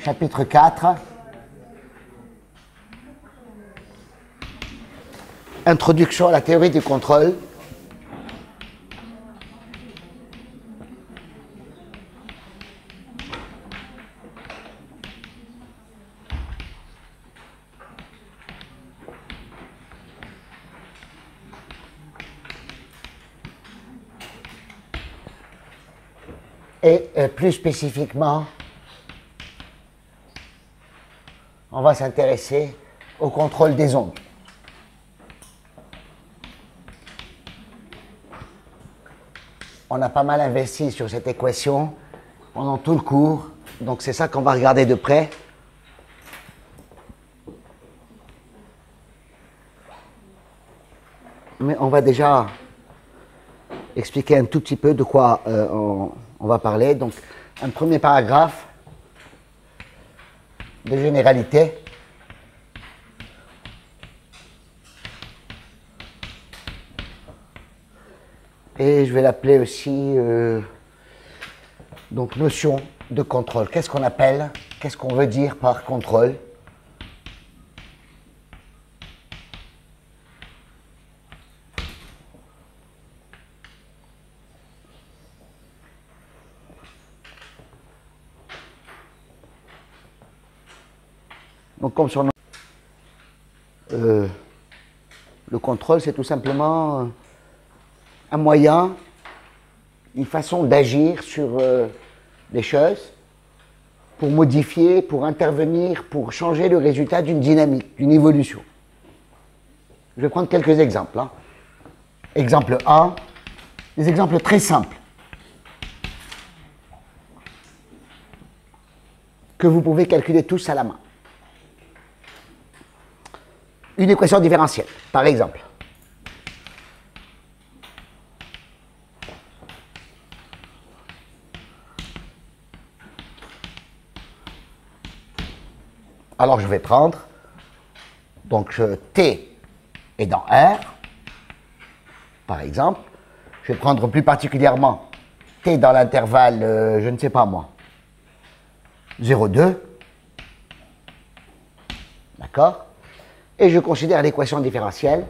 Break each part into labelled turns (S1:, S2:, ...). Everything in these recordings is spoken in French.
S1: Chapitre 4. Introduction à la théorie du contrôle. Et plus spécifiquement, on va s'intéresser au contrôle des ondes. On a pas mal investi sur cette équation pendant tout le cours, donc c'est ça qu'on va regarder de près. Mais on va déjà expliquer un tout petit peu de quoi on va parler. Donc, un premier paragraphe de généralité. Et je vais l'appeler aussi donc notion de contrôle. Qu'est-ce qu'on appelle, qu'est-ce qu'on veut dire par contrôle? Donc, comme son nom, le contrôle, c'est tout simplement un moyen, une façon d'agir sur les choses pour modifier, pour intervenir, pour changer le résultat d'une dynamique, d'une évolution. Je vais prendre quelques exemples. Hein. Exemple 1, des exemples très simples que vous pouvez calculer tous à la main. Une équation différentielle, par exemple. Alors je vais prendre, donc t est dans R, par exemple. Je vais prendre plus particulièrement t dans l'intervalle, je ne sais pas moi, 0,2. D'accord? Et je considère l'équation différentielle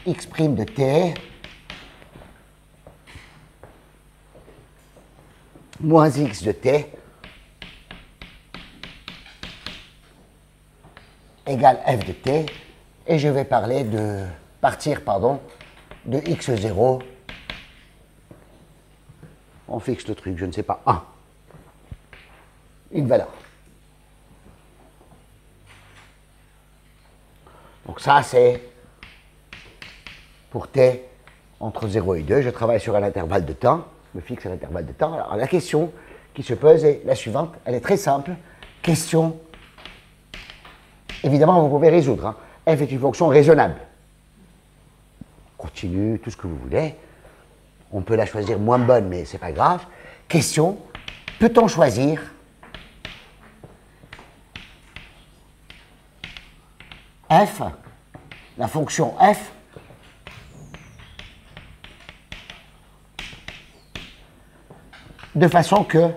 S1: x' de t moins x de t égale f de t, et je vais parler de partir de x0. On fixe le truc, je ne sais pas, 1. Une valeur. Donc ça, c'est pour t entre 0 et 2. Je travaille sur un intervalle de temps. Je me fixe un intervalle de temps. Alors la question qui se pose est la suivante. Elle est très simple. Question, évidemment, vous pouvez résoudre. Hein. F est une fonction raisonnable. Continue, tout ce que vous voulez. On peut la choisir moins bonne, mais ce n'est pas grave. Question, peut-on choisir f, la fonction f, de façon que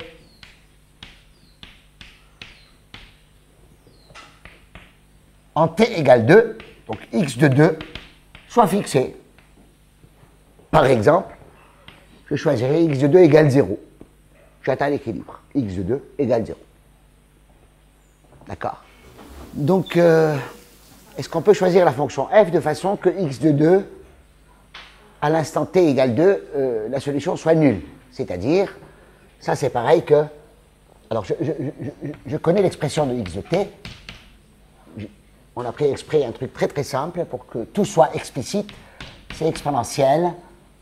S1: en t égale 2, donc x de 2, soit fixé. Par exemple, je choisirai x de 2 égale 0. J'atteins l'équilibre. X de 2 égale 0. D'accord? Donc, est-ce qu'on peut choisir la fonction f de façon que x de 2, à l'instant t égale 2, la solution soit nulle? C'est-à-dire, ça c'est pareil que... Alors, je connais l'expression de x de t. On a pris exprès un truc très très simple pour que tout soit explicite. C'est exponentielle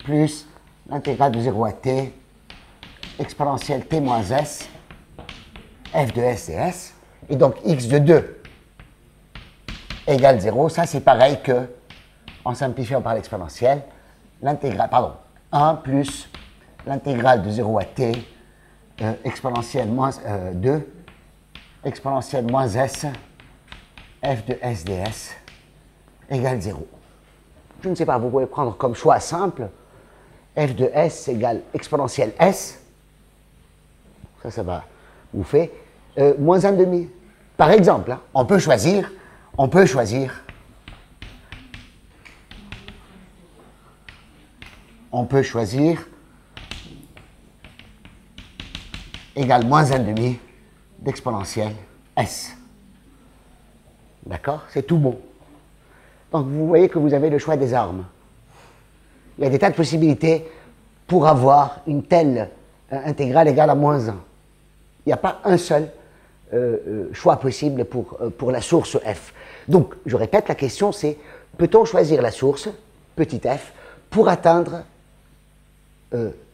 S1: plus l'intégrale de 0 à t, exponentielle t moins s, f de s ds. Et donc, x de 2 égale 0, ça c'est pareil que, en simplifiant par l'exponentielle, l'intégrale, 1 plus l'intégrale de 0 à t, exponentielle moins 2, exponentielle moins s, f de s ds, égale 0. Je ne sais pas, vous pouvez prendre comme choix simple, f de s égale exponentielle s, ça va vous fait moins 1,5. Par exemple, hein, on peut choisir égale moins 1,5 d'exponentielle S. D'accord? C'est tout bon. Donc vous voyez que vous avez le choix des armes. Il y a des tas de possibilités pour avoir une telle intégrale égale à moins 1. Il n'y a pas un seul choix possible pour la source f. Donc, je répète, la question c'est, peut-on choisir la source, petit f, pour atteindre,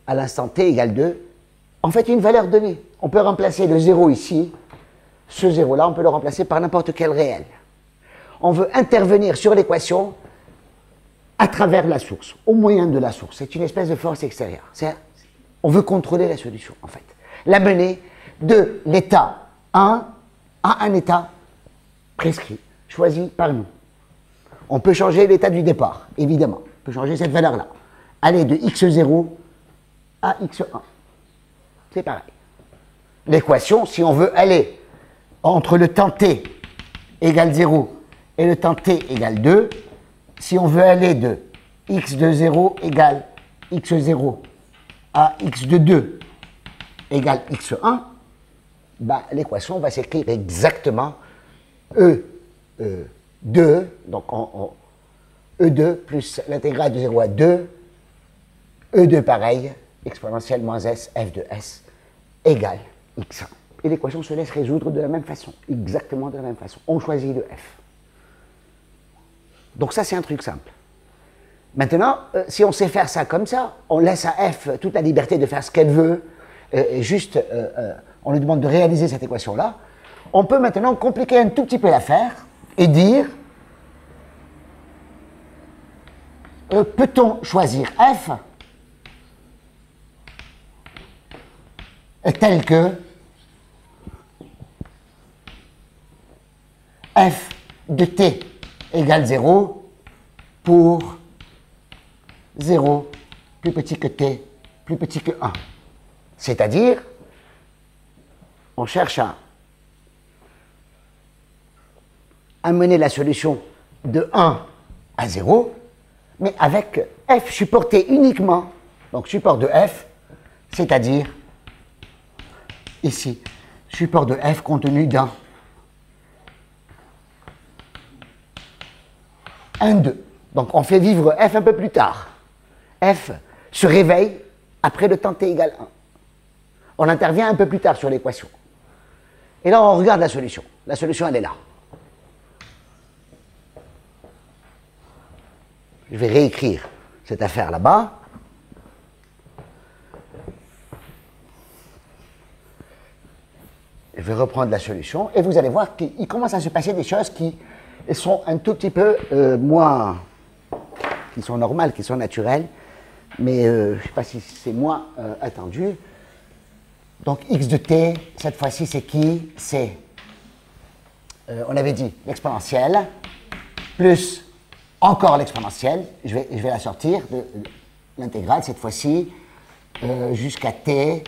S1: à l'instant t égale 2, en fait une valeur donnée. On peut remplacer le 0 ici, ce 0-là, on peut le remplacer par n'importe quel réel. On veut intervenir sur l'équation à travers la source, au moyen de la source. C'est une espèce de force extérieure. On veut contrôler la solution, en fait. L'amener de l'état 1 à un état prescrit, choisi par nous. On peut changer l'état du départ, évidemment. On peut changer cette valeur-là. Aller de x0 à x1. C'est pareil. L'équation, si on veut aller entre le temps t égale 0 et le temps t égale 2, si on veut aller de x de 0 égale x0 à x de 2 égale x1, bah, l'équation va s'écrire exactement E2, donc E2 plus l'intégrale de 0 à 2, E2 pareil, exponentielle moins s, f de s, égale x1. Et l'équation se laisse résoudre de la même façon, exactement de la même façon. On choisit le f. Donc ça, c'est un truc simple. Maintenant, si on sait faire ça comme ça, on laisse à f toute la liberté de faire ce qu'elle veut, et juste, on lui demande de réaliser cette équation-là, on peut maintenant compliquer un tout petit peu l'affaire et dire, peut-on choisir f tel que f de t égale 0 pour 0 plus petit que t, plus petit que 1. C'est-à-dire, on cherche à mener la solution de 1 à 0, mais avec f supporté uniquement, donc support de f, c'est-à-dire ici, support de f contenu dans 1, 2. Donc on fait vivre f un peu plus tard. F se réveille après le temps t égale 1. On intervient un peu plus tard sur l'équation. Et là, on regarde la solution. La solution, elle est là. Je vais réécrire cette affaire là-bas. Je vais reprendre la solution. Et vous allez voir qu'il commence à se passer des choses qui sont un tout petit peu moins... qui sont normales, qui sont naturelles. Mais je ne sais pas si c'est moins attendu. Donc x de t, cette fois-ci, c'est qui? C'est, on avait dit, l'exponentielle, plus encore l'exponentielle. Je vais la sortir de l'intégrale, cette fois-ci, jusqu'à t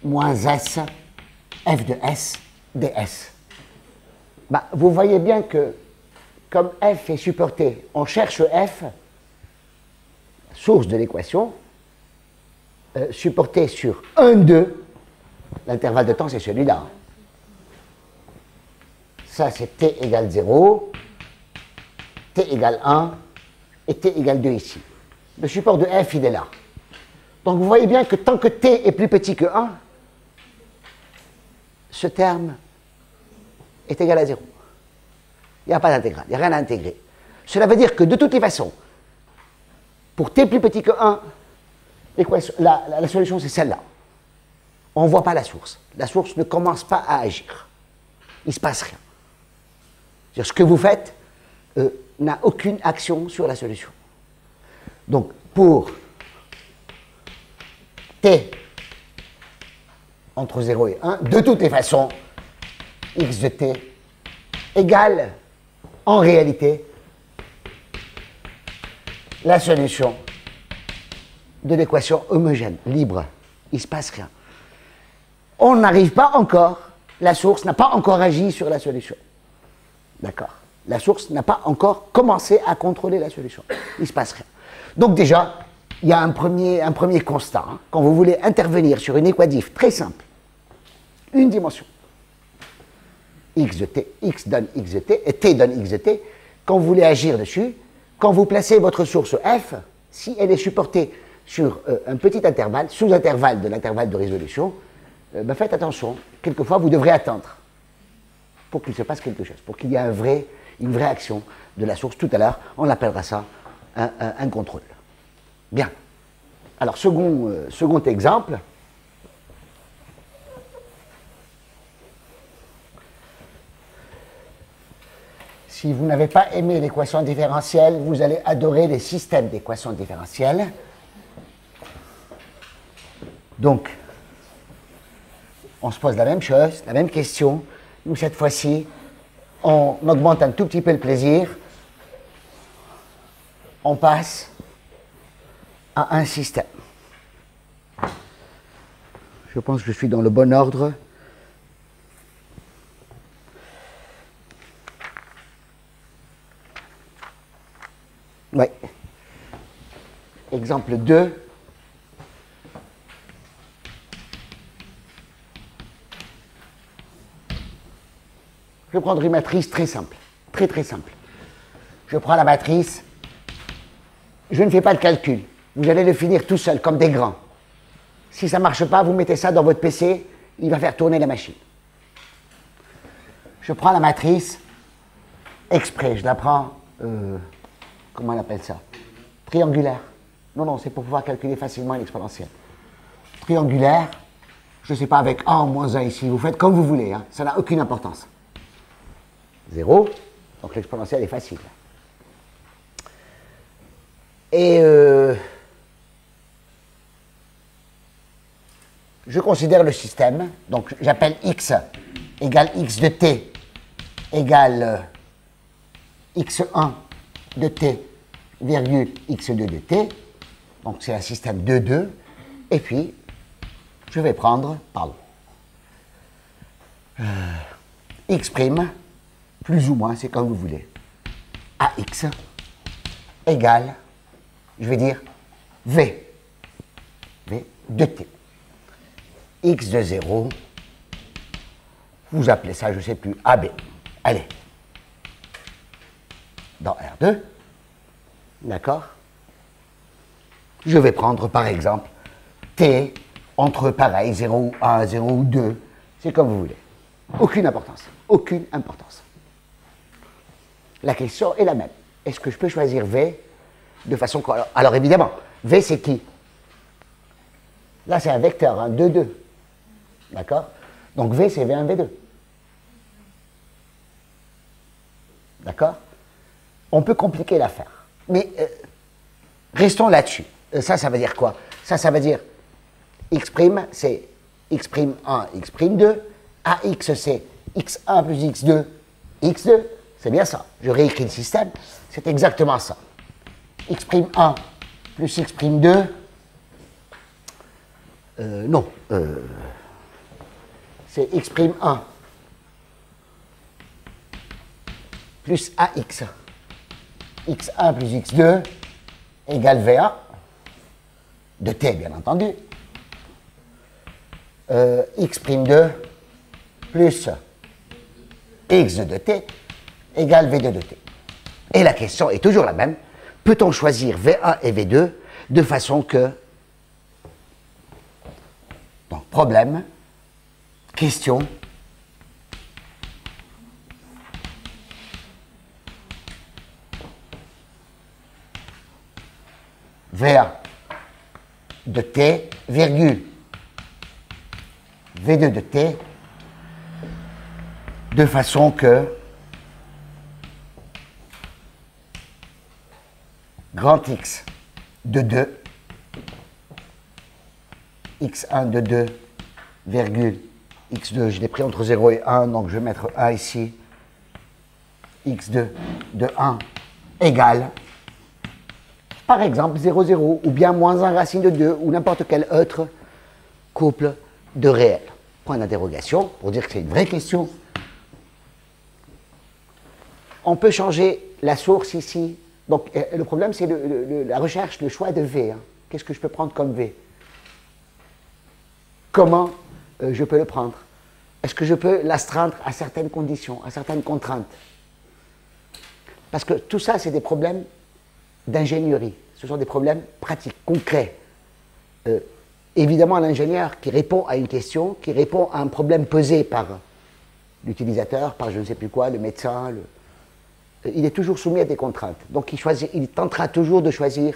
S1: moins s, f de s, ds. Bah, vous voyez bien que, comme f est supporté, on cherche f, source de l'équation, supporté sur 1, 2, l'intervalle de temps, c'est celui-là. Ça, c'est t égale 0, t égale 1, et t égale 2 ici. Le support de f, il est là. Donc, vous voyez bien que tant que t est plus petit que 1, ce terme est égal à 0. Il n'y a pas d'intégrale, il n'y a rien à intégrer. Cela veut dire que, de toutes les façons, pour t plus petit que 1, la solution, c'est celle-là. On ne voit pas la source. La source ne commence pas à agir. Il ne se passe rien. C'est-à-dire, ce que vous faites n'a aucune action sur la solution. Donc, pour t entre 0 et 1, de toutes les façons, x de t égale, en réalité, la solution de l'équation homogène, libre. Il ne se passe rien. On n'arrive pas encore la source n'a pas encore agi sur la solution. D'accord? La source n'a pas encore commencé à contrôler la solution. Il ne se passe rien. Donc déjà, il y a un premier constat. Hein. Quand vous voulez intervenir sur une équatif très simple, une dimension, x de t, x donne x de t, et t donne x de t, quand vous voulez agir dessus, quand vous placez votre source f, si elle est supportée sur un petit intervalle, sous-intervalle de l'intervalle de résolution, ben faites attention. Quelquefois, vous devrez attendre pour qu'il se passe quelque chose, pour qu'il y ait une vraie action de la source. Tout à l'heure, on appellera ça un contrôle. Bien. Alors, second exemple. Si vous n'avez pas aimé l'équation différentielle, vous allez adorer les systèmes d'équations différentielles. Donc, on se pose la même chose, la même question. Nous, cette fois-ci, on augmente un tout petit peu le plaisir. On passe à un système. Je pense que je suis dans le bon ordre. Oui. Exemple 2. Je vais prendre une matrice très simple, très simple. Je prends la matrice, je ne fais pas de calcul. Vous allez le finir tout seul, comme des grands. Si ça ne marche pas, vous mettez ça dans votre PC, il va faire tourner la machine. Je prends la matrice exprès, je la prends, comment on appelle ça? Triangulaire. Non, c'est pour pouvoir calculer facilement l'exponentielle. Triangulaire, je ne sais pas, avec 1 ou moins 1 ici, vous faites comme vous voulez, hein, ça n'a aucune importance. 0, donc l'exponentielle est facile. Et je considère le système, donc j'appelle x égale x de t égale x1 de t virgule x2 de t, donc c'est un système 2,2, et puis je vais prendre, x', plus ou moins, c'est comme vous voulez, ax égale, je vais dire, v de t. X de 0, vous appelez ça, je ne sais plus, AB. Allez. Dans R2, d'accord? Je vais prendre, par exemple, t entre, pareil, 0 ou 1, 0 ou 2, c'est comme vous voulez. Aucune importance. Aucune importance. La question est la même. Est-ce que je peux choisir V de façon... Alors évidemment, V c'est qui? Là c'est un vecteur, un 2, 2. D'accord? Donc V c'est V1, V2. D'accord? On peut compliquer l'affaire. Mais restons là-dessus. Ça veut dire quoi? Ça veut dire x' c'est x'1, x'2. AX c'est x1 plus x2, x2. C'est bien ça. Je réécris le système. C'est exactement ça. x'1 plus x'2. Non. C'est x'1 plus AX. x1 plus x2 égale V1 de t, bien entendu. x'2 plus x2 de t égale V2 de t. Et la question est toujours la même. Peut-on choisir V1 et V2 de façon que... Donc, problème, question, V1 de t, virgule, V2 de t, de façon que grand X de 2, x1 de 2, virgule, x2, je l'ai pris entre 0 et 1, donc je vais mettre 1 ici, x2 de 1 égale, par exemple, 0, 0, ou bien moins 1 racine de 2, ou n'importe quel autre couple de réels. point d'interrogation, pour dire que c'est une vraie question. On peut changer la source ici. Donc le problème, c'est la recherche, le choix de V. Hein. Qu'est-ce que je peux prendre comme V? Comment je peux le prendre? Est-ce que je peux l'astreindre à certaines conditions, à certaines contraintes? Parce que tout ça, c'est des problèmes d'ingénierie. Ce sont des problèmes pratiques, concrets. Évidemment, l'ingénieur qui répond à une question, qui répond à un problème posé par l'utilisateur, par je ne sais plus quoi, le médecin, il est toujours soumis à des contraintes. Donc il tentera toujours de choisir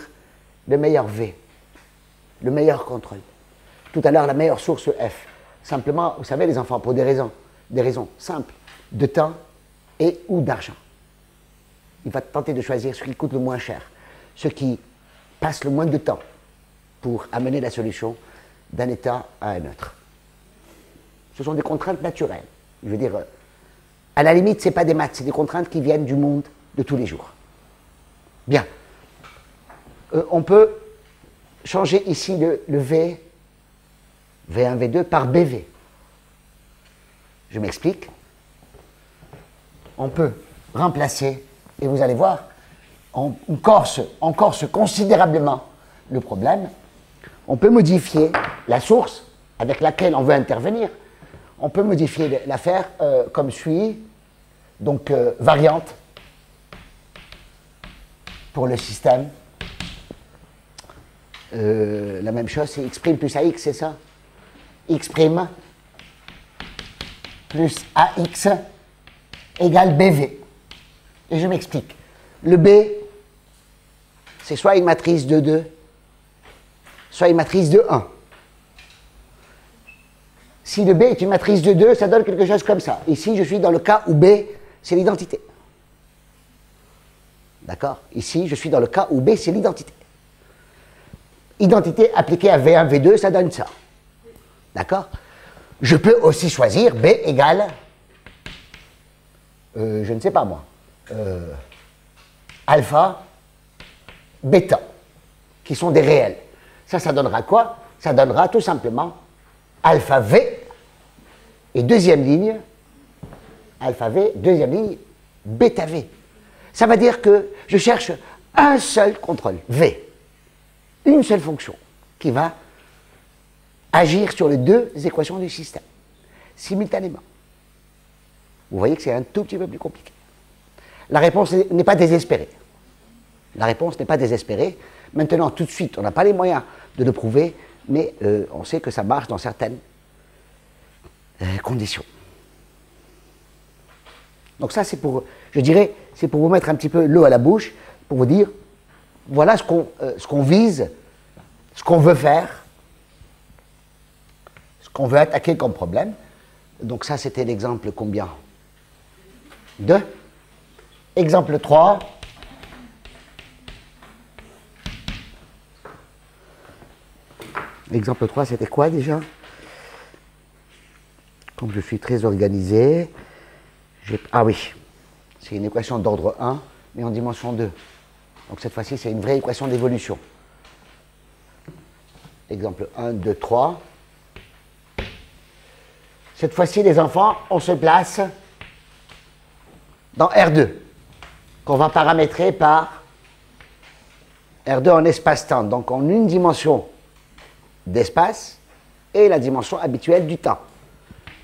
S1: le meilleur V, le meilleur contrôle. Tout à l'heure, la meilleure source F. Simplement, vous savez, les enfants, pour des raisons simples, de temps et ou d'argent. Il va tenter de choisir ce qui coûte le moins cher, ce qui passe le moins de temps pour amener la solution d'un état à un autre. Ce sont des contraintes naturelles. Je veux dire, à la limite, ce n'est pas des maths, c'est des contraintes qui viennent du monde de tous les jours. Bien. On peut changer ici le V, V1, V2 par BV. Je m'explique. On peut remplacer, et vous allez voir, on corse considérablement le problème. On peut modifier la source avec laquelle on veut intervenir. On peut modifier l'affaire comme suit. Donc, variante pour le système. La même chose, c'est x' plus ax, c'est ça? X' plus ax égale bv. Et je m'explique. Le B, c'est soit une matrice de 2, soit une matrice de 1. Si le B est une matrice de 2, ça donne quelque chose comme ça. Ici, je suis dans le cas où B, c'est l'identité. D'accord? Ici, je suis dans le cas où B, c'est l'identité. Identité appliquée à V1, V2, ça donne ça. D'accord? Je peux aussi choisir B égale, je ne sais pas moi, alpha, bêta, qui sont des réels. Ça donnera quoi? Ça donnera tout simplement alpha V, et deuxième ligne, alpha V, deuxième ligne, bêta V. Ça veut dire que je cherche un seul contrôle, V, une seule fonction, qui va agir sur les deux équations du système, simultanément. Vous voyez que c'est un tout petit peu plus compliqué. La réponse n'est pas désespérée. La réponse n'est pas désespérée. Maintenant, tout de suite, on n'a pas les moyens de le prouver, mais on sait que ça marche dans certaines conditions. Donc ça, c'est pour, je dirais, c'est pour vous mettre un petit peu l'eau à la bouche, pour vous dire, voilà ce qu'on vise, ce qu'on veut faire, ce qu'on veut attaquer comme problème. Donc ça, c'était l'exemple combien? 2. Exemple 3. L'exemple 3, c'était quoi déjà? Comme je suis très organisé, ah oui, c'est une équation d'ordre 1, mais en dimension 2. Donc cette fois-ci, c'est une vraie équation d'évolution. Exemple 1, 2, 3. Cette fois-ci, les enfants, on se place dans R2, qu'on va paramétrer par R2 en espace-temps, donc en une dimension d'espace et la dimension habituelle du temps.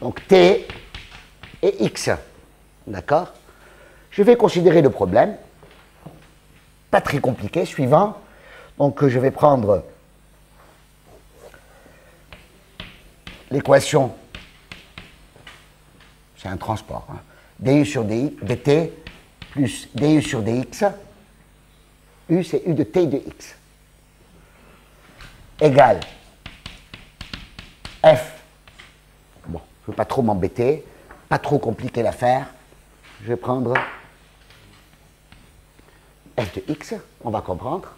S1: Donc T et X. D'accord? Je vais considérer le problème, pas très compliqué, suivant. Donc je vais prendre l'équation, c'est un transport, hein, du sur dt plus du sur dx, u c'est u de t de x, égale f, bon, je ne veux pas trop m'embêter, pas trop compliquer l'affaire, je vais prendre f de x, on va comprendre.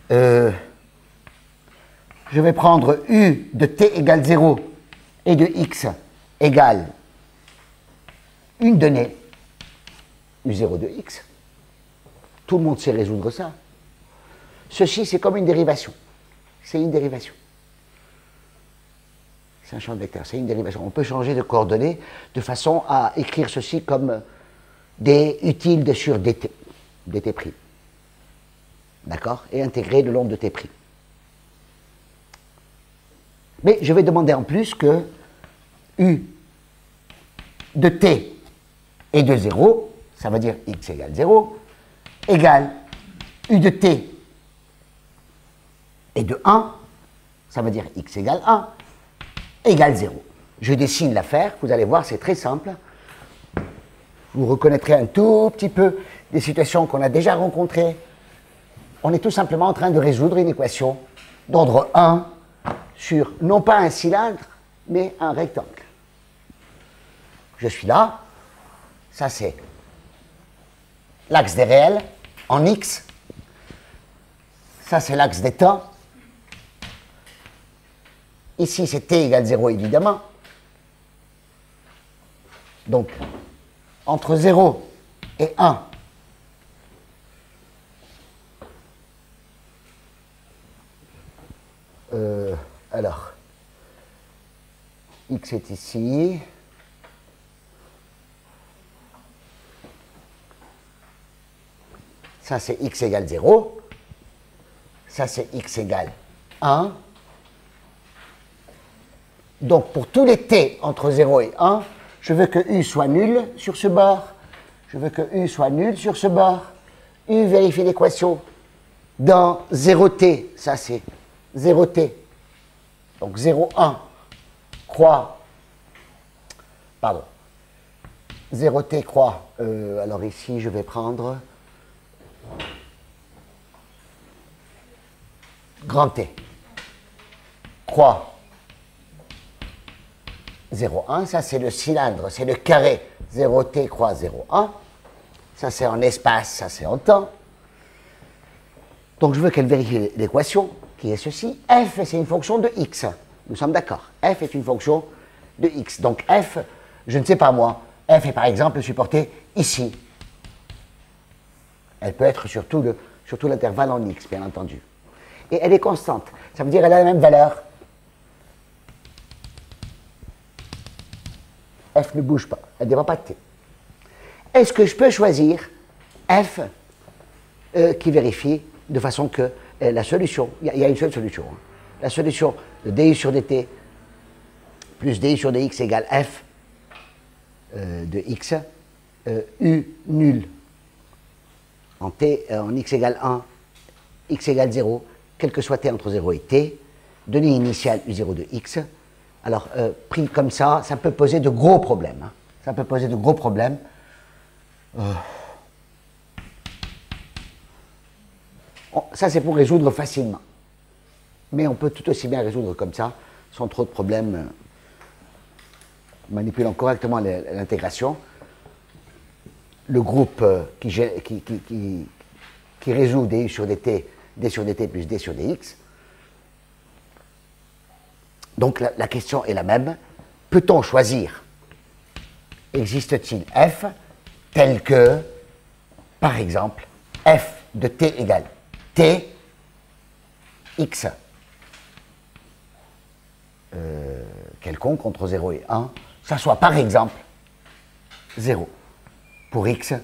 S1: Je vais prendre u de t égale 0 et de x égale une donnée, u0 de x. Tout le monde sait résoudre ça. Ceci, c'est comme une dérivation. C'est une dérivation. C'est un champ de vecteurs, c'est une dérivation. On peut changer de coordonnées de façon à écrire ceci comme d utile de sur dt, dt'. D'accord? Et intégrer le long de t'. Mais je vais demander en plus que u de t est de 0, ça veut dire x égale 0, égale u de t est de 1, ça veut dire x égale 1, égale 0. Je dessine l'affaire, vous allez voir, c'est très simple. Vous reconnaîtrez un tout petit peu des situations qu'on a déjà rencontrées. On est tout simplement en train de résoudre une équation d'ordre 1 sur non pas un cylindre, mais un rectangle. Je suis là, ça c'est l'axe des réels en x, ça c'est l'axe des temps. Ici, c'est t égale 0, évidemment. Donc, entre 0 et 1, alors, x est ici. Ça, c'est x égale 0. Ça, c'est x égale 1. Donc, pour tous les t entre 0 et 1, je veux que u soit nul sur ce bord. Je veux que u soit nul sur ce bord. U vérifie l'équation. Dans 0t, ça c'est 0t. Donc 0, 1 croix. Pardon. 0t croix. Alors ici, je vais prendre grand T. Croix. 0,1, ça c'est le cylindre, c'est le carré. 0t croix 0,1. Ça c'est en espace, ça c'est en temps. Donc je veux qu'elle vérifie l'équation, qui est ceci. F, c'est une fonction de x. Nous sommes d'accord. F est une fonction de x. Donc f, je ne sais pas moi, f est par exemple supportée ici. Elle peut être sur tout l'intervalle en x, bien entendu. Et elle est constante. Ça veut dire qu'elle a la même valeur. F ne bouge pas, elle ne dépend pas de t. Est-ce que je peux choisir f qui vérifie de façon que la solution, il y a une seule solution, hein. La solution de di sur dt plus di sur dx égale f de x, u nul en x égale 1, x égale 0, quel que soit t entre 0 et t, données initiales u0 de x. Alors, pris comme ça peut poser de gros problèmes. Hein. Ça peut poser de gros problèmes. Ça, c'est pour résoudre facilement. Mais on peut tout aussi bien résoudre comme ça, sans trop de problèmes, manipulant correctement l'intégration. Le groupe qui résout du sur dt, d sur dt plus d sur dx. Donc la question est la même. Peut-on choisir? Existe-t-il f tel que, par exemple, f de t égale t x quelconque entre 0 et 1, ça soit par exemple 0 pour x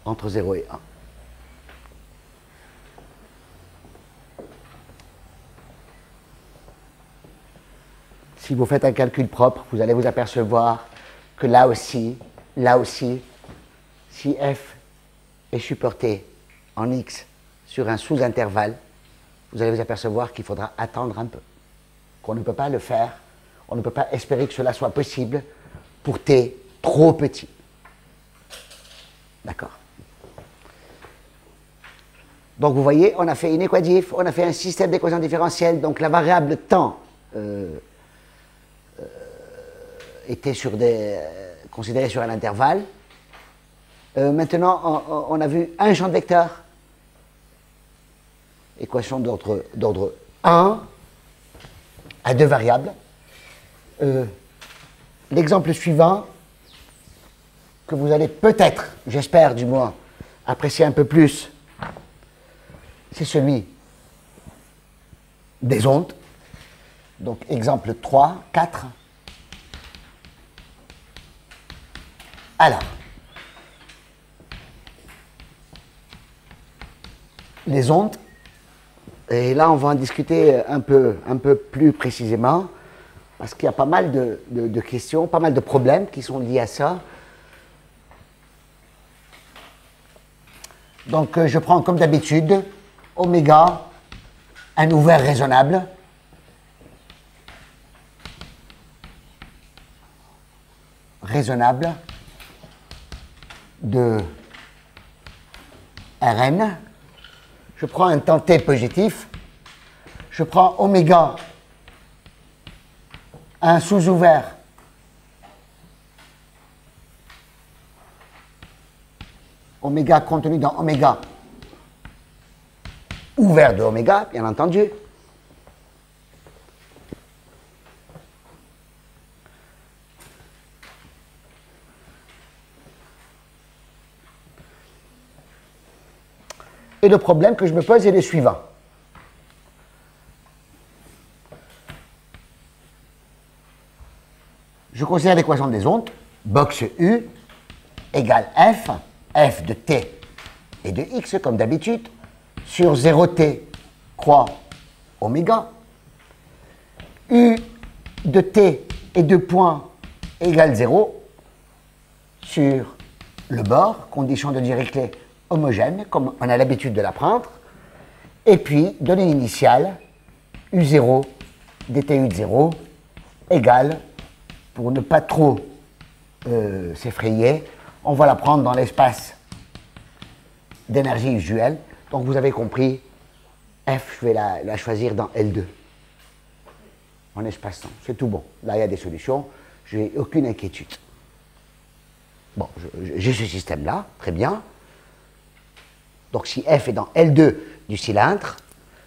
S1: entre 0 et 1. Si vous faites un calcul propre, vous allez vous apercevoir que là aussi, si f est supporté en x sur un sous-intervalle, vous allez vous apercevoir qu'il faudra attendre un peu, qu'on ne peut pas le faire, on ne peut pas espérer que cela soit possible pour t trop petit. D'accord? Donc vous voyez, on a fait une équadif, on a fait un système d'équations différentielles, donc la variable temps était considérée sur un intervalle. Maintenant, on a vu un champ de vecteurs, équation d'ordre 1 à 2 variables. L'exemple suivant, que vous allez peut-être, j'espère du moins, apprécier un peu plus, c'est celui des ondes. Donc, exemple 3, 4. Alors, les ondes, et là, on va en discuter un peu plus précisément, parce qu'il y a pas mal de questions, pas mal de problèmes qui sont liés à ça. Donc, je prends comme d'habitude oméga, un ouvert raisonnable. Raisonnable de Rn. Je prends un temps t positif. Je prends oméga, un sous-ouvert oméga contenu dans oméga ouvert de oméga, bien entendu. Et le problème que je me pose est le suivant. Je considère l'équation des ondes, box U égale f de t et de x, comme d'habitude, sur 0t croix oméga, U de t et de point égale 0 sur le bord, condition de Dirichlet homogène, comme on a l'habitude de l'apprendre, et puis données initiales, U0 dtu de 0 égale, pour ne pas trop s'effrayer, on va la prendre dans l'espace d'énergie usuelle. Donc vous avez compris, F, je vais la choisir dans L2, en espace-temps. C'est tout bon. Là, il y a des solutions, je n'ai aucune inquiétude. Bon, j'ai ce système-là, très bien. Donc si F est dans L2 du cylindre,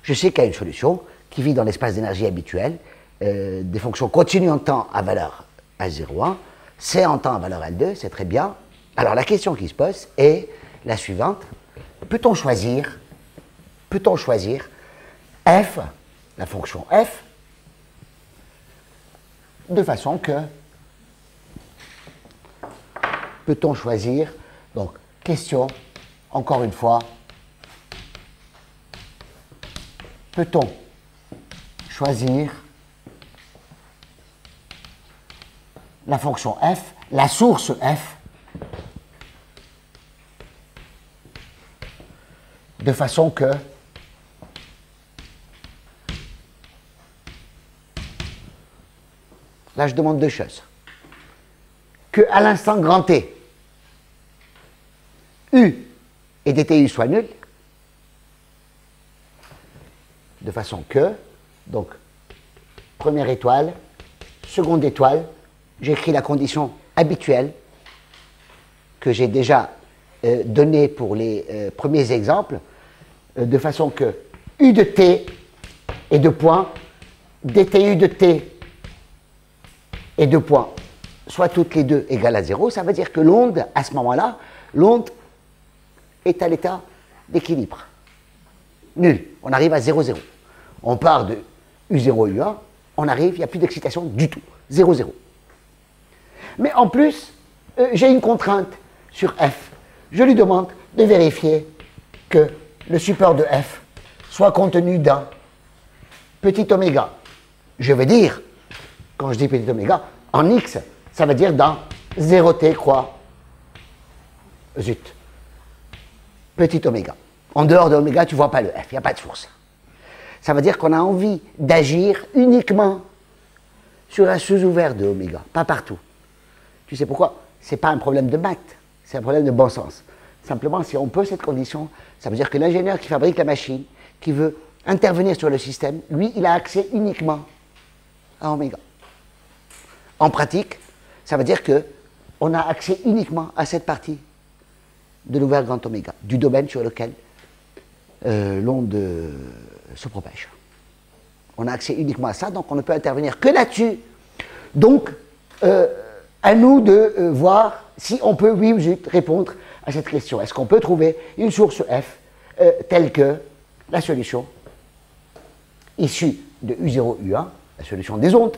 S1: je sais qu'il y a une solution qui vit dans l'espace d'énergie habituel, des fonctions continues en temps à valeur H01, C en temps à valeur L2, c'est très bien. Alors la question qui se pose est la suivante. Peut-on choisir f, la fonction f, de façon que, peut-on choisir, donc question, encore une fois, peut-on choisir la fonction f, la source f, de façon que là je demande deux choses. Que à l'instant grand t, U et dtu soient nuls, de façon que, donc, première étoile, seconde étoile, j'écris la condition habituelle que j'ai déjà donnée pour les premiers exemples, de façon que U de t et deux points, dtu de t et deux points, soit toutes les deux égales à 0, ça veut dire que l'onde, à ce moment-là, l'onde est à l'état d'équilibre. Nul. On arrive à 0, 0. On part de U0, U1, on arrive, il n'y a plus d'excitation du tout. 0, 0. Mais en plus, j'ai une contrainte sur F. Je lui demande de vérifier que le support de F soit contenu dans petit oméga. Je veux dire, quand je dis petit oméga, en X, ça veut dire dans 0t croix, zut, petit oméga. En dehors de oméga, tu ne vois pas le F, il n'y a pas de source. Ça veut dire qu'on a envie d'agir uniquement sur un sous-ouvert de oméga, pas partout. Tu sais pourquoi? Ce n'est pas un problème de maths, c'est un problème de bon sens. Simplement, si on pose cette condition, ça veut dire que l'ingénieur qui fabrique la machine, qui veut intervenir sur le système, lui, il a accès uniquement à oméga. En pratique, ça veut dire qu'on a accès uniquement à cette partie de l'ouvert grand oméga, du domaine sur lequel l'onde se propage. On a accès uniquement à ça, donc on ne peut intervenir que là-dessus. Donc, à nous de voir si on peut, oui ou non, répondre à cette question. Est-ce qu'on peut trouver une source F telle que la solution issue de U0, U1, la solution des ondes,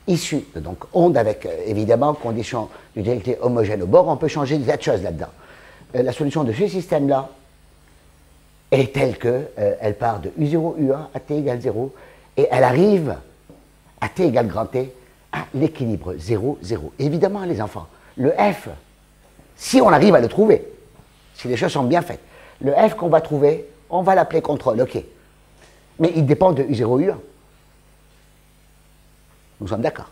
S1: issue de donc onde avec évidemment condition de directivité homogène au bord, on peut changer des tas de choses là-dedans. La solution de ce système-là est telle qu'elle part de U0, U1 à t égale 0 et elle arrive à t égale grand T à l'équilibre 0, 0. Évidemment, les enfants, le F, si on arrive à le trouver, si les choses sont bien faites, le F qu'on va trouver, on va l'appeler contrôle, ok. Mais il dépend de U0, U1. Nous sommes d'accord.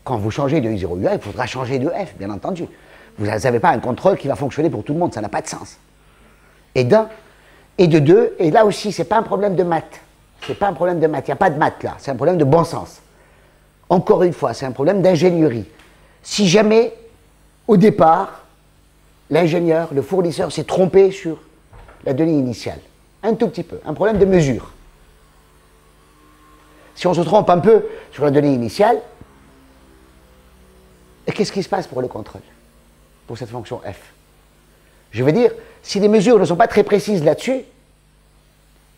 S1: Quand vous changez de U0, U1, il faudra changer de F, bien entendu. Vous n'avez pas un contrôle qui va fonctionner pour tout le monde, ça n'a pas de sens. Et d'un, et de deux, et là aussi, ce n'est pas un problème de maths. C'est pas un problème de maths, il n'y a pas de maths là, c'est un problème de bon sens. Encore une fois, c'est un problème d'ingénierie. Si jamais, au départ, l'ingénieur, le fournisseur s'est trompé sur la donnée initiale, un tout petit peu, un problème de mesure. Si on se trompe un peu sur la donnée initiale, qu'est-ce qui se passe pour le contrôle, pour cette fonction f? Je veux dire, si les mesures ne sont pas très précises là-dessus,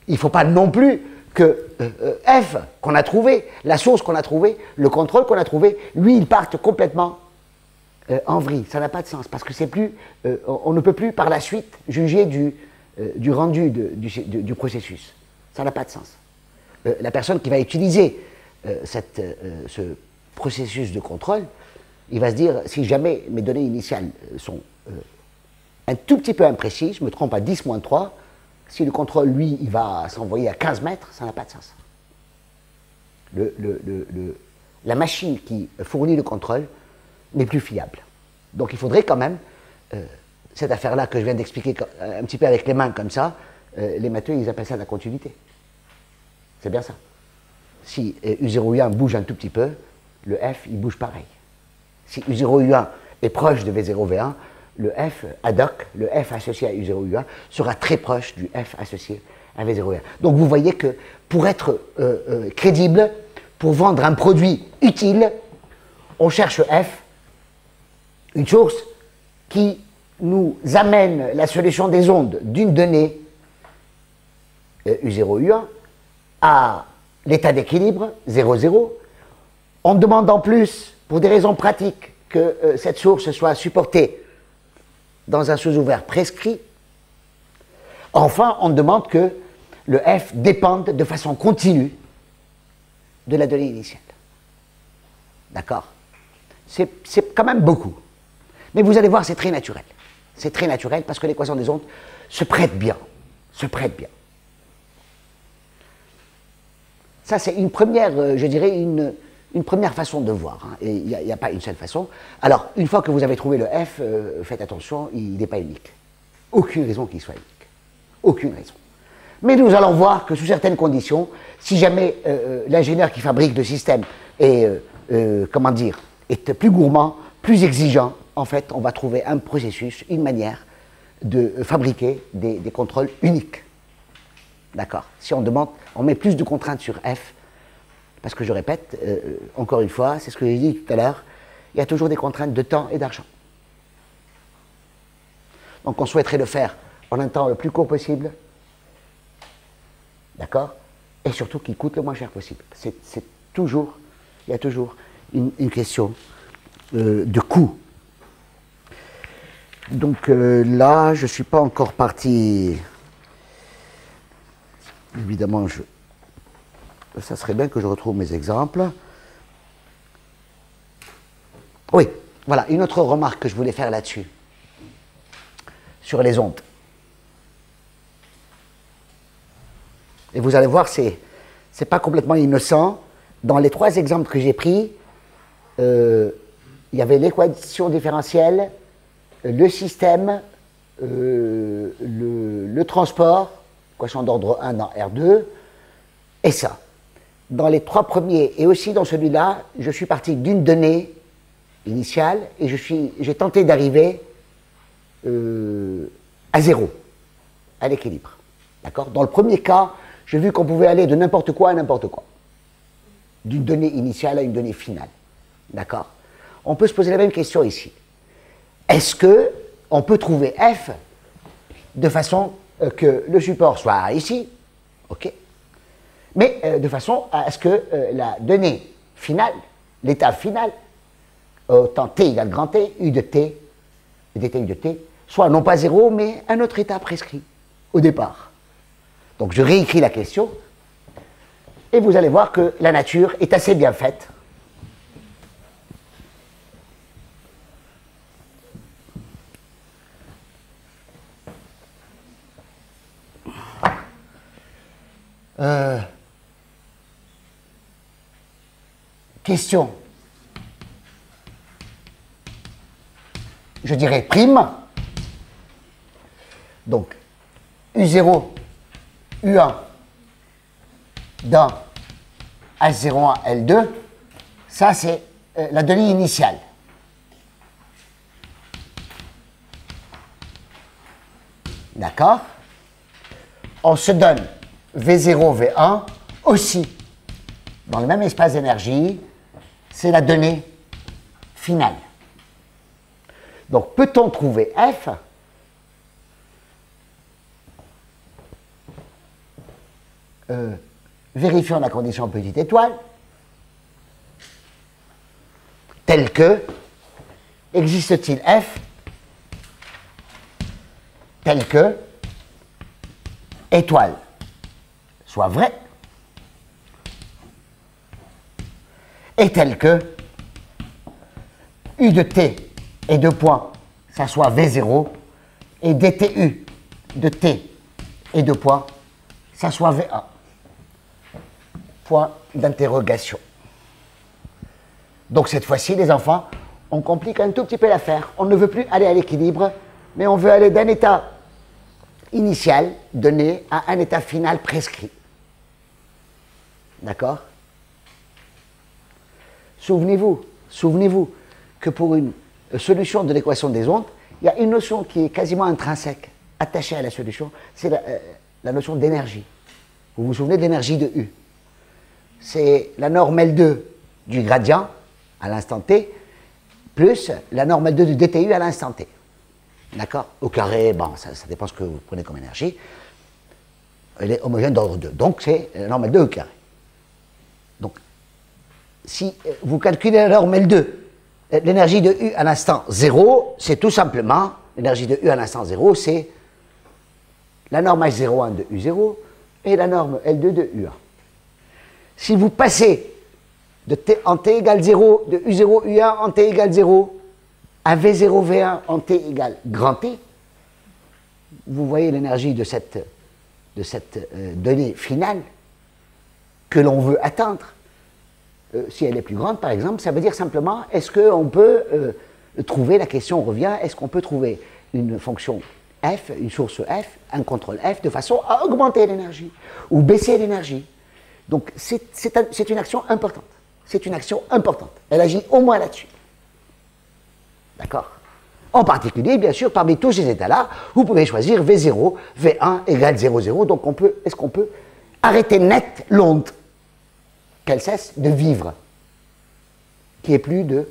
S1: il ne faut pas non plus que f qu'on a trouvé, la source qu'on a trouvée, le contrôle qu'on a trouvé, lui, il parte complètement en vrille. Ça n'a pas de sens, parce que c'est plus, on ne peut plus par la suite juger du rendu du processus. Ça n'a pas de sens. La personne qui va utiliser ce processus de contrôle, il va se dire, si jamais mes données initiales sont un tout petit peu imprécises, je me trompe à 10 moins 3, si le contrôle, lui, il va s'envoyer à 15 mètres, ça n'a pas de sens. La machine qui fournit le contrôle n'est plus fiable. Donc il faudrait quand même, cette affaire-là que je viens d'expliquer un petit peu avec les mains comme ça, les matheux, ils appellent ça la continuité. C'est bien ça. Si U0, U1 bouge un tout petit peu, le F, il bouge pareil. Si U0, U1 est proche de V0, V1, le F ad hoc, le F associé à U0, U1, sera très proche du F associé à V0, V1. Donc vous voyez que pour être crédible, pour vendre un produit utile, on cherche F, une source qui nous amène la solution des ondes d'une donnée U0, U1 à l'état d'équilibre 0, 0. On demande en plus, pour des raisons pratiques, que cette source soit supportée dans un sous-ouvert prescrit. Enfin, on demande que le F dépende de façon continue de la donnée initiale. D'accord? C'est quand même beaucoup. Mais vous allez voir, c'est très naturel. C'est très naturel parce que l'équation des ondes se prête bien. Se prête bien. Ça, c'est une première, je dirais, une première façon de voir. Hein. Et il n'y a pas une seule façon. Alors, une fois que vous avez trouvé le F, faites attention, il n'est pas unique. Aucune raison qu'il soit unique. Aucune raison. Mais nous allons voir que sous certaines conditions, si jamais l'ingénieur qui fabrique le système est, comment dire, est plus gourmand, plus exigeant, en fait, on va trouver un processus, une manière de fabriquer des contrôles uniques. D'accord? Si on demande, on met plus de contraintes sur F, parce que je répète, encore une fois, c'est ce que j'ai dit tout à l'heure, il y a toujours des contraintes de temps et d'argent. Donc on souhaiterait le faire en un temps le plus court possible, d'accord? Et surtout qu'il coûte le moins cher possible. C'est toujours, il y a toujours une question de coût. Donc là, je ne suis pas encore parti. Évidemment, ça serait bien que je retrouve mes exemples. Oui, voilà, une autre remarque que je voulais faire là-dessus, sur les ondes. Et vous allez voir, c'est pas complètement innocent. Dans les trois exemples que j'ai pris, il y avait l'équation différentielle, le système, le transport, équation d'ordre 1 dans R2, et ça. Dans les trois premiers, et aussi dans celui-là, je suis parti d'une donnée initiale, et j'ai tenté d'arriver à 0, à l'équilibre. D'accord? Dans le premier cas, j'ai vu qu'on pouvait aller de n'importe quoi à n'importe quoi. D'une donnée initiale à une donnée finale. D'accord? On peut se poser la même question ici. Est-ce qu'on peut trouver F de façon que le support soit ici? Ok. mais de façon à ce que la donnée finale, l'état final, au temps t égale grand T, u de t, dt u de t, soit non pas 0, mais un autre état prescrit au départ. Donc je réécris la question, et vous allez voir que la nature est assez bien faite. Question. Je dirais prime. Donc, U0, U1 dans H01, L2, ça c'est la donnée initiale. D'accord? On se donne V0, V1 aussi dans le même espace d'énergie, c'est la donnée finale. Donc, peut-on trouver F vérifions la condition petite étoile, telle que, existe-t-il F tel que étoile soit vrai et tel que U de t et deux points, ça soit V0 et dtu de t et deux points, ça soit V1. Point d'interrogation. Donc cette fois-ci, les enfants, on complique un tout petit peu l'affaire. On ne veut plus aller à l'équilibre, mais on veut aller d'un état initial donné à un état final prescrit. D'accord? Souvenez-vous que pour une solution de l'équation des ondes, il y a une notion qui est quasiment intrinsèque, attachée à la solution, c'est la notion d'énergie. Vous vous souvenez de l'énergie de U? C'est la norme L2 du gradient à l'instant t, plus la norme L2 du dtu à l'instant t. D'accord? Au carré, bon, ça dépend ce que vous prenez comme énergie. Elle est homogène d'ordre 2. Donc, c'est la norme L2 au carré. Donc, si vous calculez la norme L2, l'énergie de U à l'instant 0, c'est tout simplement, l'énergie de U à l'instant 0, c'est la norme H01 de U0 et la norme L2 de U1. Si vous passez de t, en t égale 0, de U0, U1 en t égale 0, à V0, V1 en t égale grand T, vous voyez l'énergie de cette donnée finale que l'on veut atteindre. Si elle est plus grande, par exemple, ça veut dire simplement, est-ce qu'on peut trouver, la question revient, est-ce qu'on peut trouver une fonction f, une source f, un contrôle f, de façon à augmenter l'énergie ou baisser l'énergie. Donc c'est une action importante. C'est une action importante. Elle agit au moins là-dessus. D'accord? En particulier, bien sûr, parmi tous ces états-là, vous pouvez choisir V0, V1 égale 0, 0. Donc est-ce qu'on peut arrêter net l'onde, qu'elle cesse de vivre, qui est plus de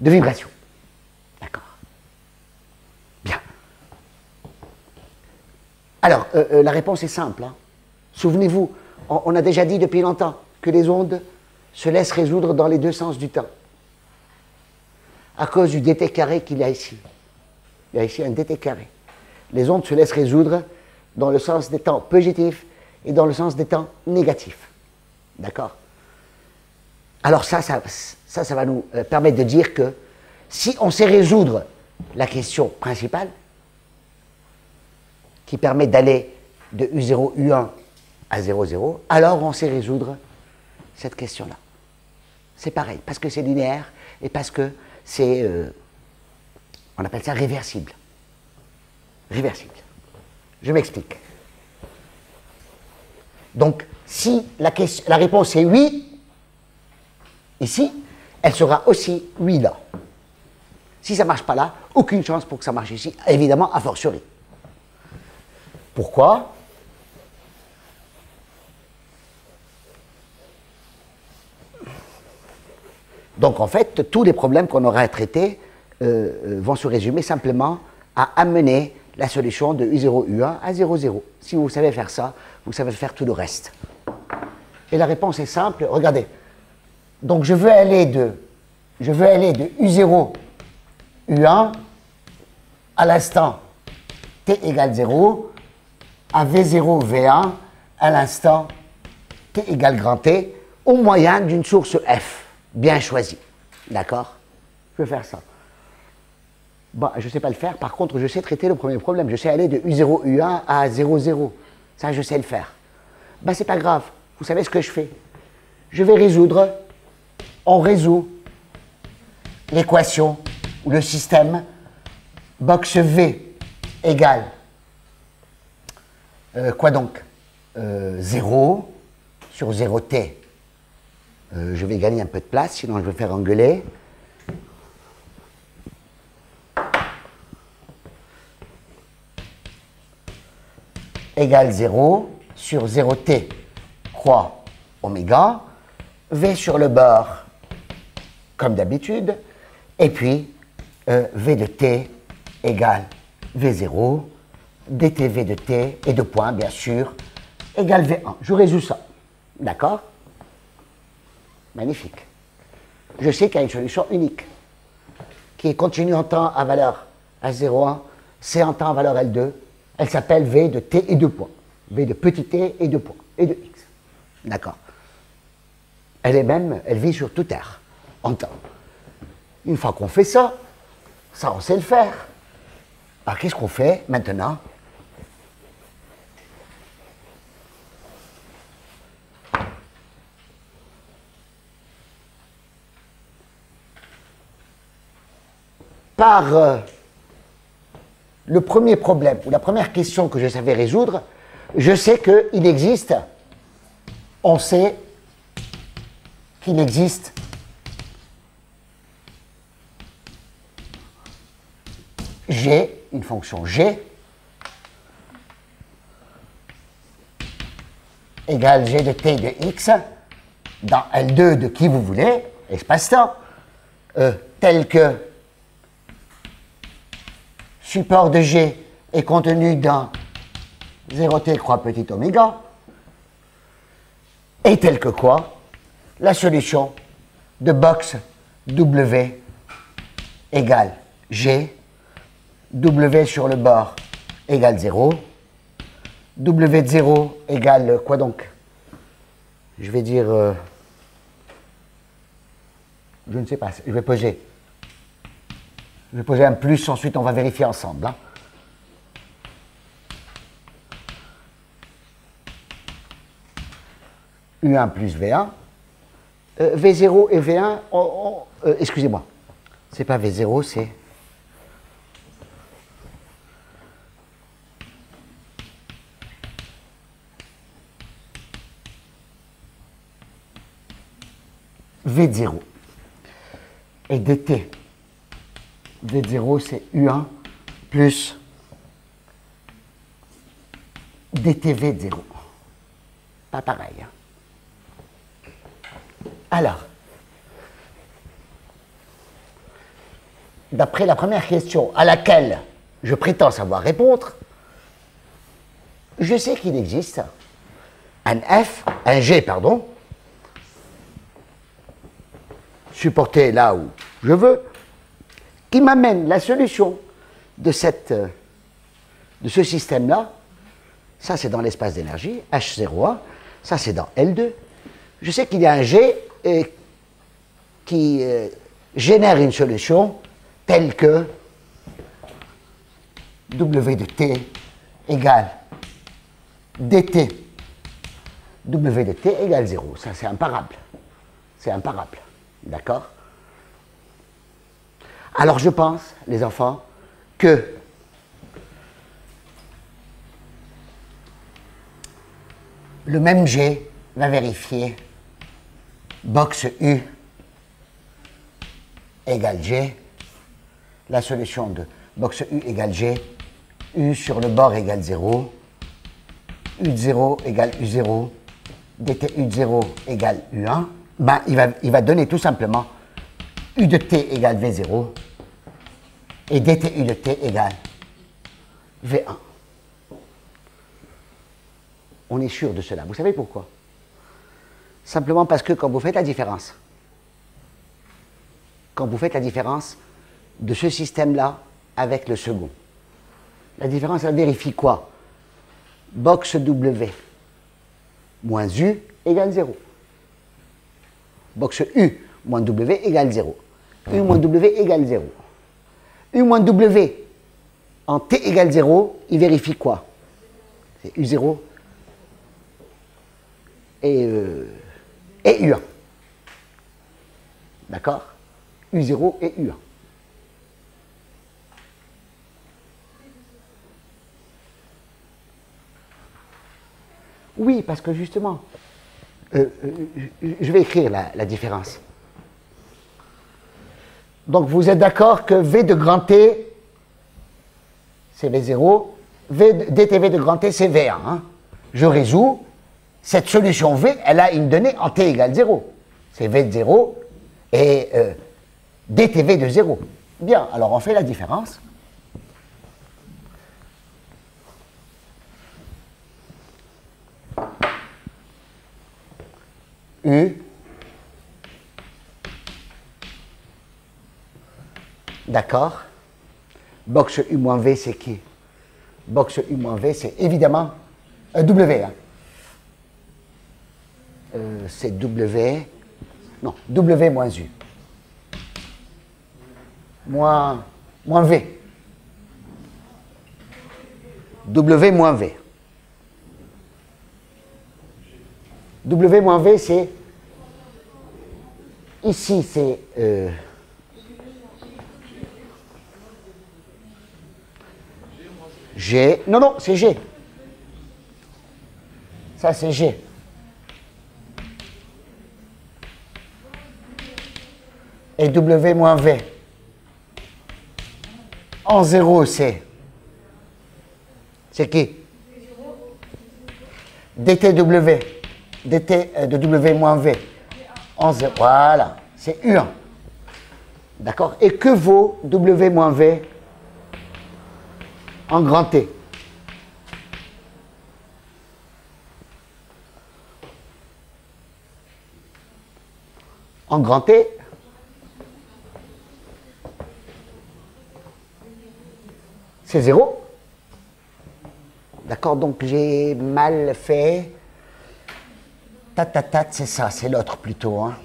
S1: vibration. D'accord. Bien. Alors, la réponse est simple. Hein. Souvenez-vous, on a déjà dit depuis longtemps que les ondes se laissent résoudre dans les deux sens du temps. À cause du dt carré qu'il y a ici. Il y a ici un dt carré. Les ondes se laissent résoudre dans le sens des temps positifs et dans le sens des temps négatifs. D'accord? Alors ça va nous permettre de dire que si on sait résoudre la question principale, qui permet d'aller de U0, U1 à 0, 0, alors on sait résoudre cette question-là. C'est pareil, parce que c'est linéaire et parce que c'est, on appelle ça réversible. Réversible. Je m'explique. Donc, si la réponse est oui, ici, elle sera aussi oui là. Si ça ne marche pas là, aucune chance pour que ça marche ici, évidemment, a fortiori. Pourquoi? Donc, en fait, tous les problèmes qu'on aura à traiter vont se résumer simplement à amener la solution de U0, U1 à 0, 0. Si vous savez faire ça, vous savez faire tout le reste. Et la réponse est simple, regardez. Donc je veux aller de U0, U1 à l'instant t égale 0 à V0, V1 à l'instant t égale grand T au moyen d'une source F bien choisie. D'accord? Je vais faire ça. Bon, je ne sais pas le faire, par contre, je sais traiter le premier problème. Je sais aller de U0, U1 à 0, 0. Ça, je sais le faire. Ben, c'est pas grave. Vous savez ce que je fais? Je vais résoudre. On résout l'équation ou le système box V égale quoi donc 0 sur 0t. Je vais gagner un peu de place, sinon je vais me faire engueuler. Égale 0 sur 0t croix oméga, V sur le bord comme d'habitude, et puis V de t égale V0, dtv de t et de points bien sûr, égale V1. Je résous ça. D'accord? Magnifique. Je sais qu'il y a une solution unique qui est continue en temps à valeur H01, C en temps à valeur L2. Elle s'appelle V de t et de points. V de petit t et de points, et de x. D'accord. Elle vit sur toute R, en temps. Une fois qu'on fait ça, on sait le faire. Alors qu'est-ce qu'on fait maintenant? Par le premier problème, ou la première question que je savais résoudre, je sais qu'il existe, on sait qu'il existe G, une fonction G, égale G de t et de x, dans L2 de qui vous voulez, espace-temps, tel que support de G est contenu dans 0t croix petit oméga, et tel que quoi, la solution de box W égale G, W sur le bord égale 0, W de 0 égale quoi donc? Je vais dire, je ne sais pas, je vais poser un plus, ensuite on va vérifier ensemble. Hein. U1 plus V1. V0 et V1, excusez-moi, c'est pas V0, c'est V0 et dt. V0 c'est U1 plus dtv de 0. Pas pareil. Hein. Alors, d'après la première question à laquelle je prétends savoir répondre, je sais qu'il existe un G, supporté là où je veux, qui m'amène la solution de ce système-là. Ça, c'est dans l'espace d'énergie, H01. Ça, c'est dans L2. Je sais qu'il y a un G qui génère une solution telle que W de t égale dt. W de t égale 0. Ça, c'est imparable. C'est imparable. D'accord? Alors, je pense, les enfants, que le même G va vérifier box U égale G, la solution de box U égale G, U sur le bord égale 0, U de 0 égale U0, dt U de 0 égale U1, ben, il va donner tout simplement U de t égale V0 et dt U de t égale V1. On est sûr de cela. Vous savez pourquoi? Simplement parce que quand vous faites la différence, de ce système-là avec le second, la différence, elle vérifie quoi? Box W moins U égale 0. Box U moins W égale 0. U moins W égale 0. U moins W en T égale 0, il vérifie quoi? C'est U0 et U1. D'accord? U0 et U1. Oui, parce que justement, je vais écrire la différence. Donc vous êtes d'accord que V de grand T, c'est V0, dTV de grand T, c'est V1. Hein. Je résous, cette solution V, elle a une donnée en T égale 0. C'est V de 0 et dTV de 0. Bien, alors on fait la différence. U, d'accord. Box U moins V, c'est qui? Box U moins V, c'est évidemment W. Hein. C'est W, non, W moins U. Moins V. W moins V. W moins V, c'est... Ici, c'est... G. Non, non, c'est G. Ça, c'est G. Et W moins V. En 0, c'est... C'est qui? DTW. DT de W moins V. En 0. Voilà. C'est U1. D'accord? Et que vaut W moins V en grand T? En grand T, c'est 0. D'accord, donc j'ai mal fait. Tatatat, c'est ça, c'est l'autre plutôt. Hein.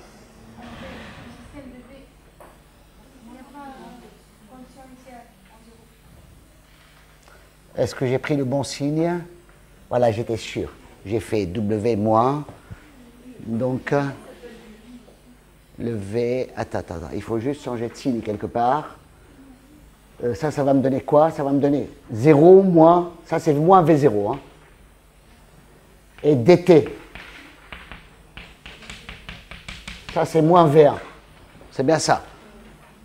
S1: Est-ce que j'ai pris le bon signe? Voilà, j'étais sûr. J'ai fait W moins. Donc, le V. Attends. Il faut juste changer de signe quelque part. Ça va me donner quoi? Ça va me donner 0 moins. Ça, c'est moins V0. Hein. Et DT. Ça, c'est moins V1. C'est bien ça.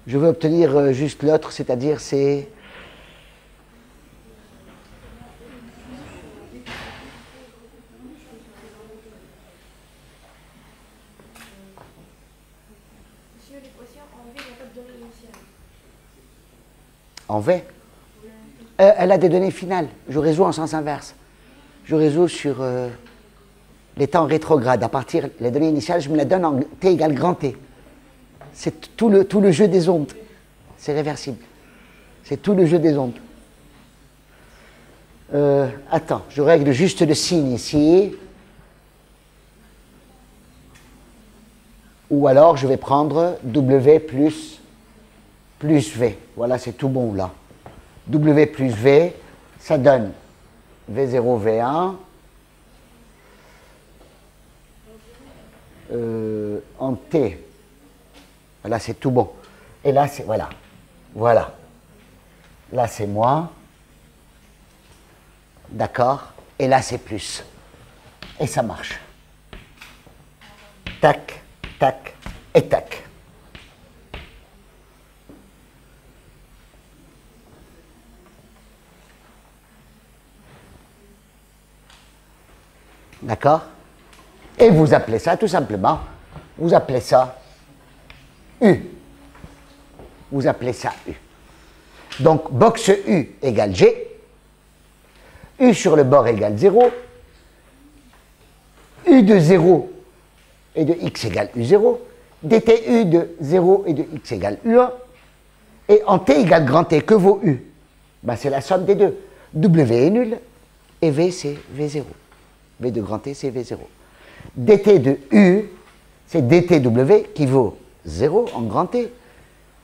S1: Je veux obtenir juste l'autre, c'est-à-dire c'est... En V. Elle a des données finales. Je résous en sens inverse. Je résous sur les temps rétrogrades. À partir des données initiales, je me la donne en T égale grand T. C'est tout le jeu des ondes. C'est réversible. C'est tout le jeu des ondes. Attends, je règle juste le signe ici. Ou alors, je vais prendre W plus V. Voilà, c'est tout bon là. W plus V, ça donne V0, V1. En T. Là, c'est tout bon. Et là, c'est... Voilà. Voilà. Là, c'est moins. D'accord. Et là, c'est plus. Et ça marche. Tac, tac et tac. D'accord? Et vous appelez ça, tout simplement, vous appelez ça U. Vous appelez ça U. Donc, box U égale G. U sur le bord égale 0, U de 0 et de x égale U0, dtu de 0 et de x égale U1, et en t égale grand T, que vaut U? Ben, c'est la somme des deux. W est nul, et V c'est V0. V de grand T c'est V0. dt de U, c'est dtw qui vaut 0 en grand T,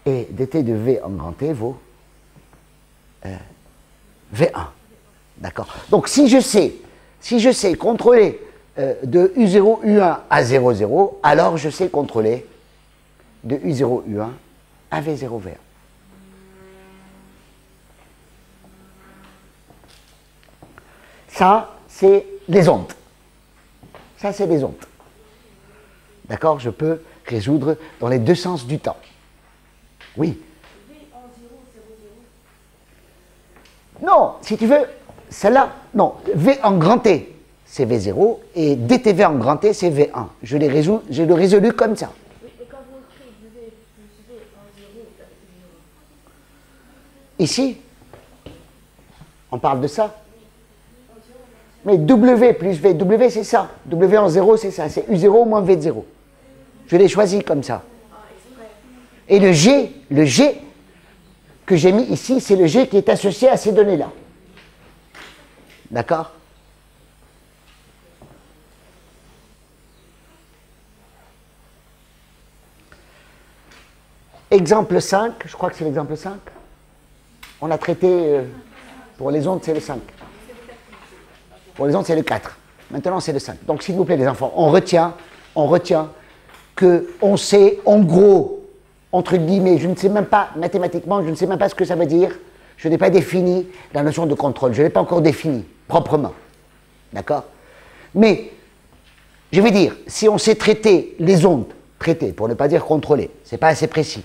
S1: et dt de V en grand T vaut V1. D'accord? Donc si je sais contrôler de U0, U1 à 0, 0, alors je sais contrôler de U0, U1 à V0, V1. Ça, c'est les ondes. Ça, c'est les ondes. D'accord? Je peux résoudre dans les deux sens du temps. Oui. Non, si tu veux, celle-là, non. V en grand T, c'est V0, et dtv en grand T, c'est V1. Je l'ai résolu comme ça.
S2: Oui, et quand vous écrivez V plus V en 0, vous avez
S1: Ici, on parle de ça. Mais W plus V, W c'est ça. W en 0, c'est ça. C'est U0 moins V de 0. Je l'ai choisi comme ça. Et le G que j'ai mis ici, c'est le G qui est associé à ces données-là. D'accord? Exemple 5, je crois que c'est l'exemple 5. On a traité, pour les ondes, c'est le 5. Pour les ondes, c'est le 4. Maintenant, c'est le 5. Donc, s'il vous plaît, les enfants, on retient qu'on sait, en gros, entre guillemets, je ne sais même pas, mathématiquement, je ne sais même pas ce que ça veut dire. Je n'ai pas défini la notion de contrôle. Je ne l'ai pas encore définie, proprement. D'accord? Mais, je vais dire, si on sait traiter les ondes, traiter, pour ne pas dire contrôler, ce n'est pas assez précis.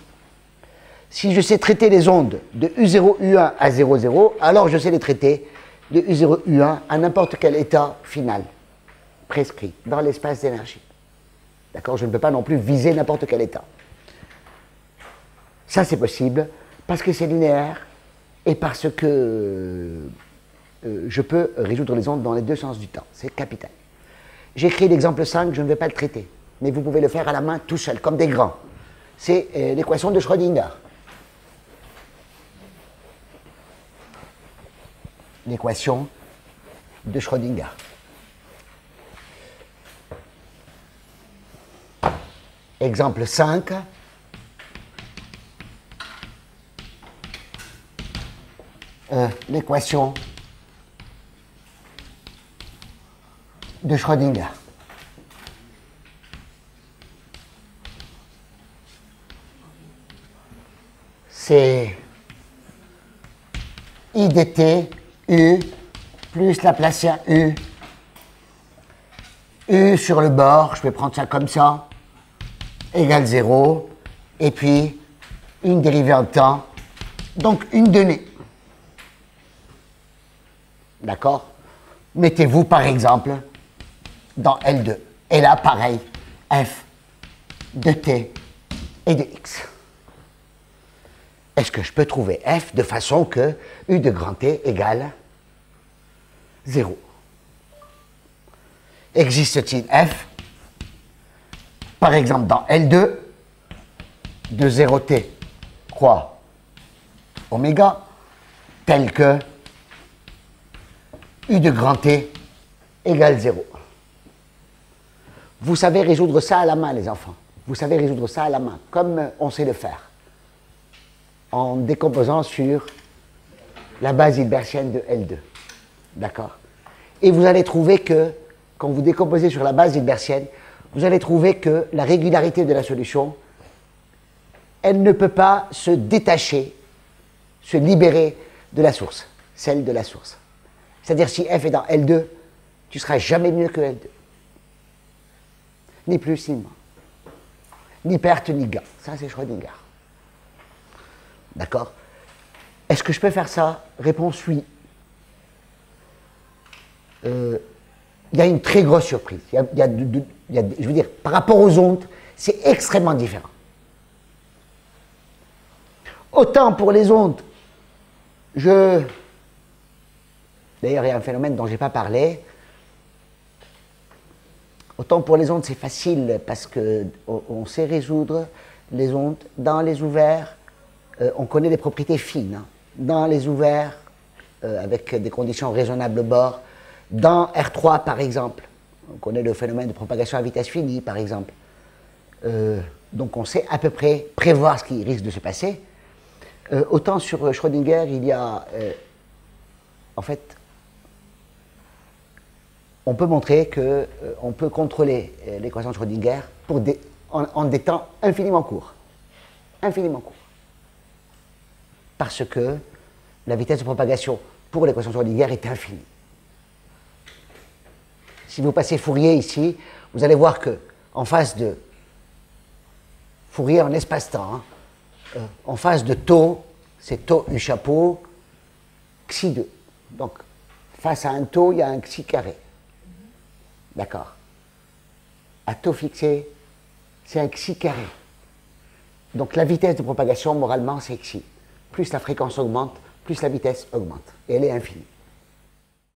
S1: Si je sais traiter les ondes de U0, U1 à 0, 0, alors je sais les traiter de U0, U1 à n'importe quel état final prescrit dans l'espace d'énergie. D'accord? Je ne peux pas non plus viser n'importe quel état. Ça, c'est possible parce que c'est linéaire et parce que je peux résoudre les ondes dans les deux sens du temps. C'est capital. J'ai écrit l'exemple 5, je ne vais pas le traiter, mais vous pouvez le faire à la main tout seul, comme des grands. C'est l'équation de Schrödinger. L'équation de Schrödinger. Exemple 5. L'équation de Schrödinger. C'est I dt U plus Laplacien U. U sur le bord, je vais prendre ça comme ça, égale 0. Et puis, une dérivée en temps, donc une donnée. D'accord? Mettez-vous par exemple dans L2. Et là, pareil, f de t et de x. Est-ce que je peux trouver f de façon que u de grand T égale 0? Existe-t-il f, par exemple dans L2, de 0t quoi oméga, tel que u de grand T égale 0? Vous savez résoudre ça à la main, les enfants. Vous savez résoudre ça à la main, comme on sait le faire, en décomposant sur la base hilbertienne de L2. D'accord? Et vous allez trouver que, quand vous décomposez sur la base hilbertienne, vous allez trouver que la régularité de la solution, elle ne peut pas se détacher, se libérer de la source, celle de la source. C'est-à-dire, si f est dans L2, tu ne seras jamais mieux que L2. Ni plus, ni moins. Ni perte, ni gain. Ça, c'est Schrödinger. D'accord? Est-ce que je peux faire ça? Réponse oui. Il y a une très grosse surprise. Je veux dire, par rapport aux ondes, c'est extrêmement différent. Autant pour les ondes, je D'ailleurs, il y a un phénomène dont je n'ai pas parlé. Autant pour les ondes, c'est facile parce qu'on sait résoudre les ondes. Dans les ouverts, on connaît les propriétés fines. Hein. Dans les ouverts, avec des conditions raisonnables bord, dans R3 par exemple, on connaît le phénomène de propagation à vitesse finie par exemple. Donc on sait à peu près prévoir ce qui risque de se passer. Autant sur Schrödinger, il y a en fait, on peut montrer qu'on peut contrôler l'équation de Schrödinger en des temps infiniment courts. Infiniment courts. Parce que la vitesse de propagation pour l'équation de Schrödinger est infinie. Si vous passez Fourier ici, vous allez voir que en face de Fourier en espace-temps, hein, en face de tau, c'est tau U chapeau, xi 2. Donc, face à un tau, il y a un xi carré. D'accord. À taux fixé, c'est un xi carré. Donc, la vitesse de propagation, moralement, c'est xi. Plus la fréquence augmente, plus la vitesse augmente. Et elle est infinie.